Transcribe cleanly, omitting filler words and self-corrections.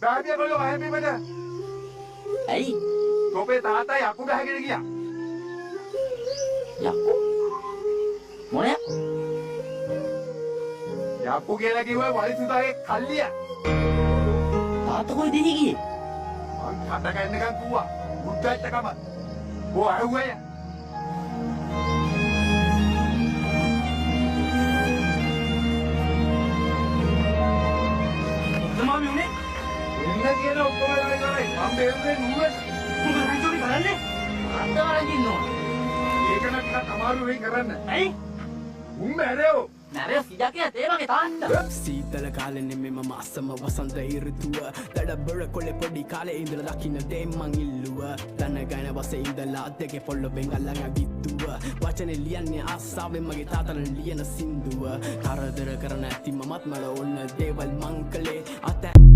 බෑදිය බලෝ හැමෙමද? ඇයි? තෝපේ තාත්තා යකු ගහගෙන ගියා. යකෝ? මොන යකු කියලා කිව්වා වලිසුදාගේ කල්ලිය. තාත්තා කොහෙද ගියේ? මං කඩ ගන්නකම් කිව්වා. බුද්ධච්චකම. ඕ ආවුවය. තමා මෙුනේ? එන්න කියන ඔක්කොම කරේ. මම බේරුනේ නුඹට. මොකද පිටුරි කරන්නේ? අන්තවරන් ඉන්නවා. ඒක නම් ටිකක් අමාරු වෙයි කරන්න. ඇයි? උන් මැරෙව්. නරේ සිජාකේ තේ වගේ තාත්තා. සීතල කාලෙ මෙම මාසම වසන්ත ඍතුව දඩබර කොලේ පොඩි කාලේ ඉඳලා දකින්න දේ මං ඉල්ලුව දනගන වසේ ඉඳලා දෙකේ පොල්ලෙන් අල්ලන් අවිද්දුව වචනේ ලියන්නේ ආසාවෙන් මගේ තාතන ලියන සින්දුව කරදර කරන ඇති මමත් මල ඕන දේවල් මං කලේ අත